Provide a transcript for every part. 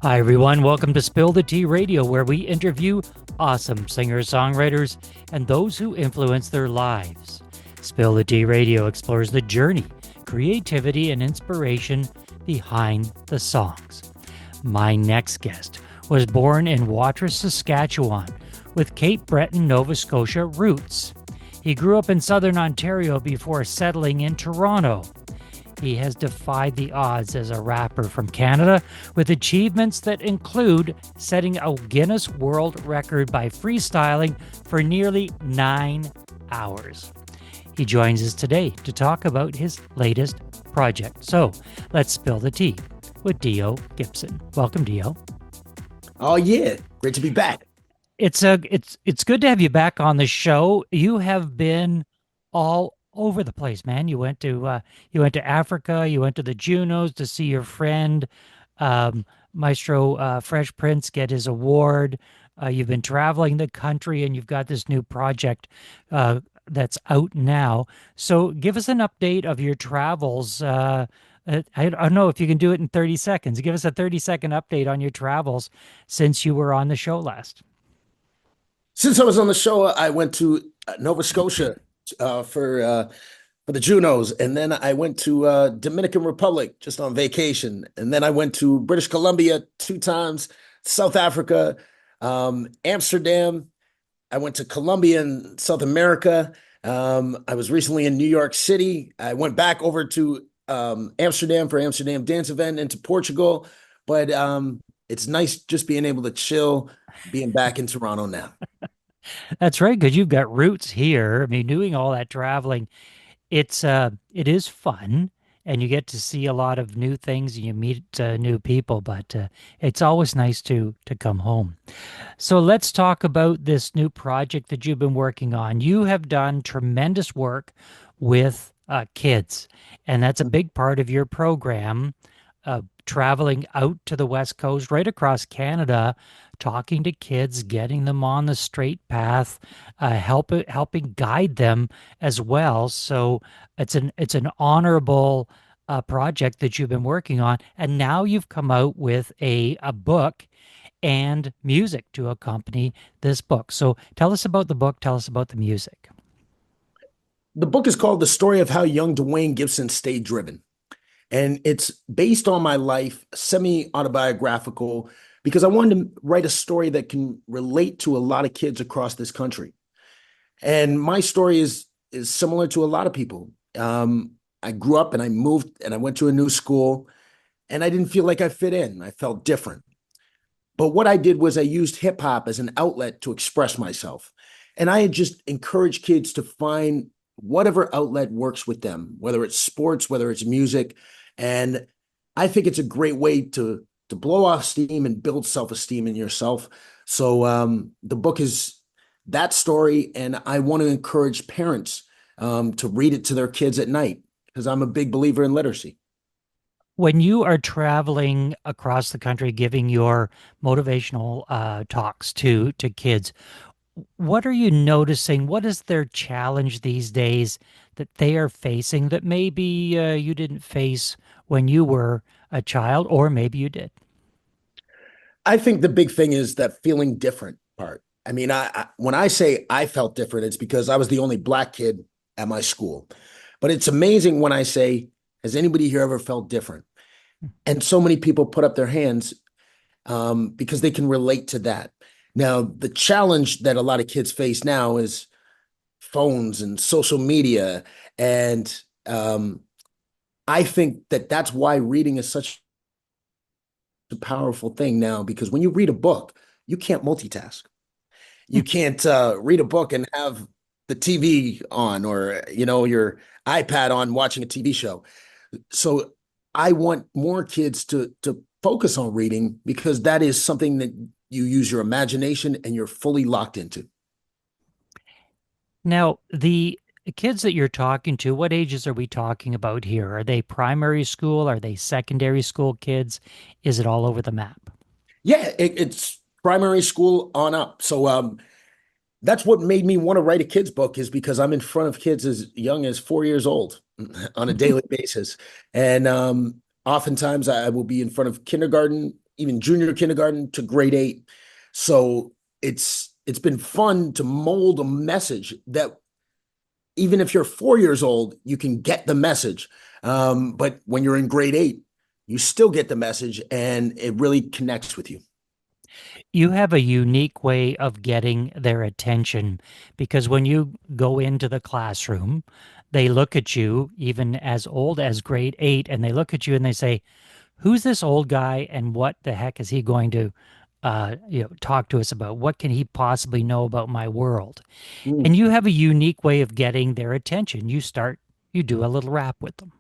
Hi, everyone. Welcome to Spill the Tea Radio, where we interview awesome singers, songwriters, and those who influence their lives. Spill the Tea Radio explores the journey, creativity, and inspiration behind the songs. My next guest was born in Watrous, Saskatchewan, with Cape Breton Nova Scotia roots. He grew up in southern Ontario before settling in Toronto. He has defied the odds as a rapper from Canada with achievements that include setting a Guinness World Record by freestyling for nearly 9 hours. He joins us today to talk about his latest project. So let's spill the tea with Dio Gibson. Welcome, Dio. Oh yeah, great to be back. It's good to have you back on the show. You have been all over the place, man. You went to Africa, you went to the Junos to see your friend Maestro Fresh Prince get his award. You've been traveling the country, and you've got this new project that's out now. So, give us an update of your travels. I don't know if you can do it in 30 seconds. Give us a 30-second update on your travels since you were on the show last. Since I was on the show, I went to Nova Scotia for the Junos, and then I went to Dominican Republic just on vacation, and then I went to British Columbia 2 times, South Africa, Amsterdam. I went to Colombia in South America. I was recently in New York City. I went back over to Amsterdam for Amsterdam Dance Event and to Portugal, but it's nice just being able to chill, being back in Toronto now. That's right, because you've got roots here. I mean, doing all that traveling, it is fun, and you get to see a lot of new things and you meet new people, but it's always nice to come home. So let's talk about this new project that you've been working on. You have done tremendous work with kids, and that's a big part of your program, traveling out to the West Coast, right across Canada, talking to kids, getting them on the straight path, helping guide them as well. So it's an honorable project that you've been working on, and now you've come out with a book and music to accompany this book. So tell us about the book. Tell us about the music. The book is called The Story of How Young Dwayne Gibson Stayed Driven. And it's based on my life, semi-autobiographical, because I wanted to write a story that can relate to a lot of kids across this country. And my story is similar to a lot of people. I grew up and I moved and I went to a new school and I didn't feel like I fit in. I felt different. But what I did was I used hip hop as an outlet to express myself. And I had just encouraged kids to find whatever outlet works with them, whether it's sports, whether it's music. And I think it's a great way to blow off steam and build self-esteem in yourself. So the book is that story, and I want to encourage parents to read it to their kids at night because I'm a big believer in literacy. When you are traveling across the country giving your motivational talks to kids, what are you noticing? What is their challenge these days that they are facing that maybe you didn't face when you were a child, or maybe you did? I think the big thing is that feeling different part. I mean, when I say I felt different, it's because I was the only Black kid at my school. But it's amazing when I say, has anybody here ever felt different? And so many people put up their hands because they can relate to that. Now, the challenge that a lot of kids face now is phones and social media. And I think that that's why reading is such a powerful thing now, because when you read a book, you can't multitask. You can't read a book and have the TV on or, your iPad on watching a TV show. So I want more kids to focus on reading because that is something that you use your imagination and you're fully locked into. Now, the kids that you're talking to, what ages are we talking about here? Are they primary school? Are they secondary school kids? Is it all over the map? Yeah, it's primary school on up. So that's what made me want to write a kid's book is because I'm in front of kids as young as 4 years old on a daily basis. And oftentimes I will be in front of kindergarten even junior kindergarten to grade 8. So it's been fun to mold a message that even if you're 4 years old, you can get the message. But when you're in grade 8, you still get the message and it really connects with you. You have a unique way of getting their attention because when you go into the classroom, they look at you, even as old as grade 8, and they look at you and they say, who's this old guy and what the heck is he going to talk to us about? What can he possibly know about my world? Mm. And you have a unique way of getting their attention. You do a little rap with them.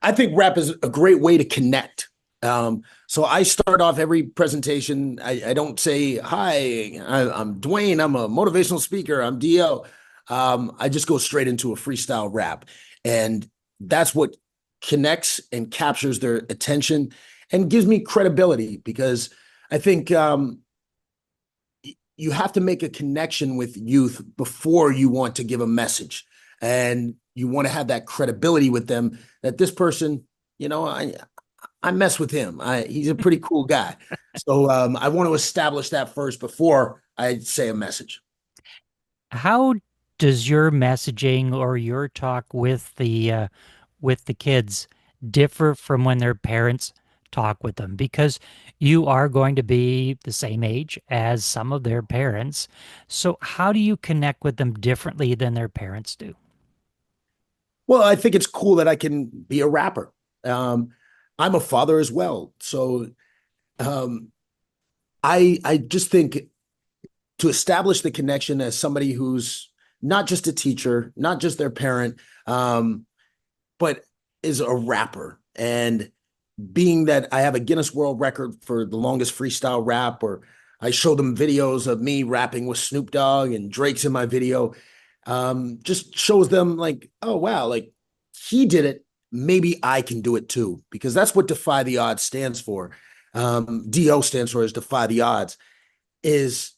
I think rap is a great way to connect. So I start off every presentation. I don't say, hi, I'm Dwayne. I'm a motivational speaker. I'm DL. I just go straight into a freestyle rap. And that's what connects and captures their attention and gives me credibility because I think you have to make a connection with youth before you want to give a message. And you want to have that credibility with them that this person, I mess with him. He's a pretty cool guy. So I want to establish that first before I say a message. How does your messaging or your talk with the kids differ from when their parents talk with them? Because you are going to be the same age as some of their parents. So how do you connect with them differently than their parents do? Well, I think it's cool that I can be a rapper. I'm a father as well. So um, I just think to establish the connection as somebody who's not just a teacher, not just their parent, but is a rapper. And being that I have a Guinness World Record for the longest freestyle rap, or I show them videos of me rapping with Snoop Dogg and Drake's in my video, just shows them like, oh, wow, like he did it. Maybe I can do it too, because that's what Defy the Odds stands for. DO stands for is Defy the Odds, is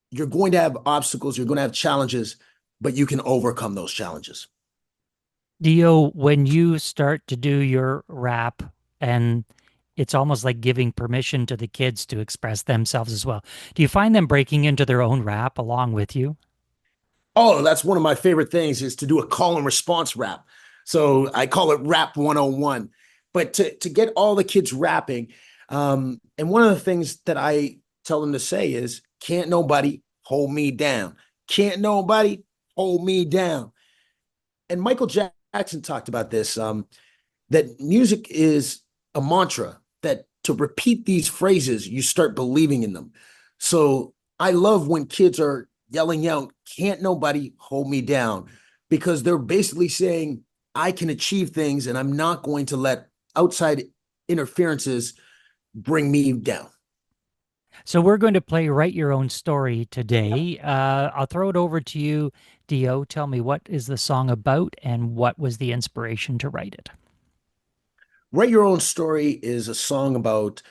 you're going to have obstacles, you're going to have challenges, but you can overcome those challenges. Dio, when you start to do your rap and it's almost like giving permission to the kids to express themselves as well, do you find them breaking into their own rap along with you? Oh, that's one of my favorite things is to do a call and response rap. So I call it Rap 101. But to get all the kids rapping, and one of the things that I tell them to say is, can't nobody hold me down. Can't nobody hold me down. And Michael Jackson talked about this, that music is a mantra, that to repeat these phrases, you start believing in them. So I love when kids are yelling out, can't nobody hold me down, because they're basically saying, I can achieve things and I'm not going to let outside interferences bring me down. So we're going to play Write Your Own Story today. I'll throw it over to you, Dio. Tell me, what is the song about and what was the inspiration to write it? Write Your Own Story is a song about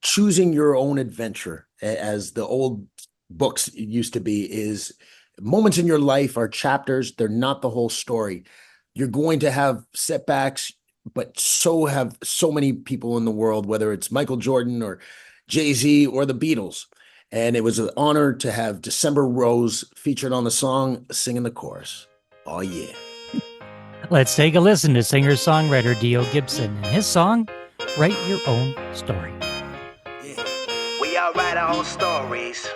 choosing your own adventure, as the old books used to be, is moments in your life are chapters. They're not the whole story. You're going to have setbacks, but so have so many people in the world, whether it's Michael Jordan or Jay-Z or the Beatles. And it was an honor to have December Rose featured on the song, singing the chorus. Oh, yeah. Let's take a listen to singer-songwriter Dio Gibson and his song, Write Your Own Story. Yeah. We all write our own stories,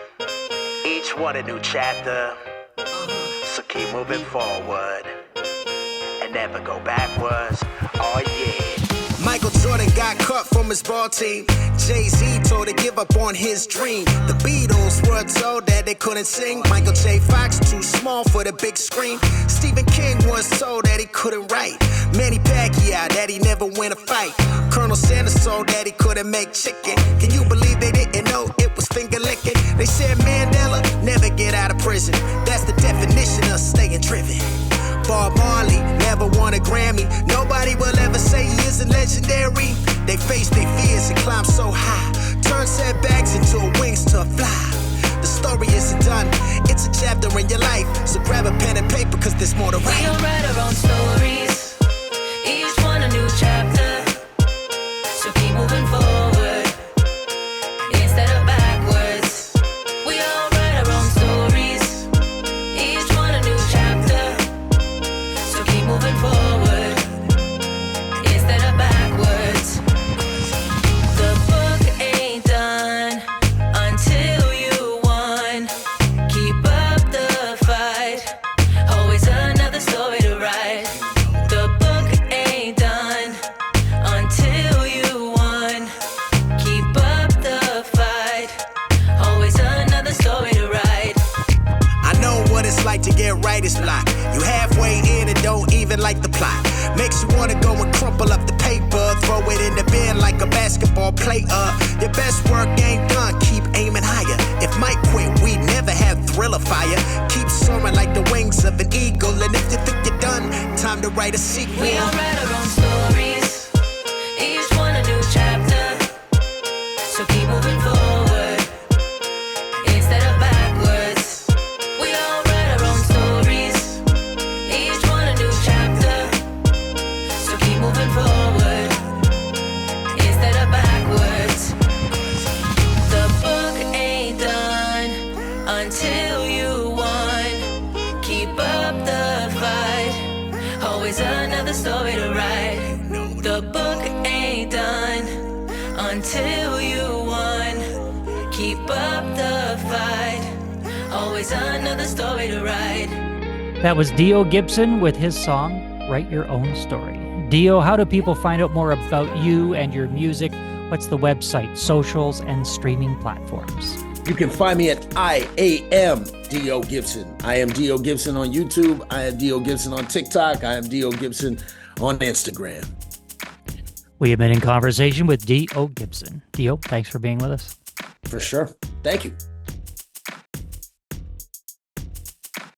each one a new chapter. So keep moving forward and never go backwards. Oh, yeah. Michael Jordan got cut from his ball team. Jay-Z told to give up on his dream. The Beatles were told that they couldn't sing. Michael J. Fox too small for the big screen. Stephen King was told that he couldn't write. Manny Pacquiao that he never win a fight. Colonel Sanders told that he couldn't make chicken. Can you believe they didn't know it was finger licking? They said Mandela never get out of prison. That's the definition of staying driven. Bob Marley never won a Grammy. Nobody will ever say he isn't legendary. They face their fears and climb so high, turn setbacks into wings to fly. The story isn't done, it's a chapter in your life. So grab a pen and paper, cause there's more to write. We all write our own stories, each one a new chapter. So keep moving forward like the plot. Makes you wanna go and crumple up the paper, throw it in the bin like a basketball player. Your best work ain't done, keep aiming higher. If Mike quit, we never have Thriller fire. Keep soaring like the wings of an eagle, and if you think you're done, time to write a sequel. We all write our own stories, each one a new chapter. So keep moving forward instead of backwards. We all write our own stories, each one a new chapter. So keep moving forward instead of backwards. The book ain't done until you won. Keep up the fight, always another story to write. The book ain't done until you won. Keep up the fight, always another story to write. That was Dio Gibson with his song, Write Your Own Story. Dio, how do people find out more about you and your music? What's the website, socials, and streaming platforms? You can find me at I am Dio Gibson. I am Dio Gibson on YouTube. I am Dio Gibson on TikTok. I am Dio Gibson on Instagram. We have been in conversation with Dio Gibson. Dio, thanks for being with us. For sure. Thank you.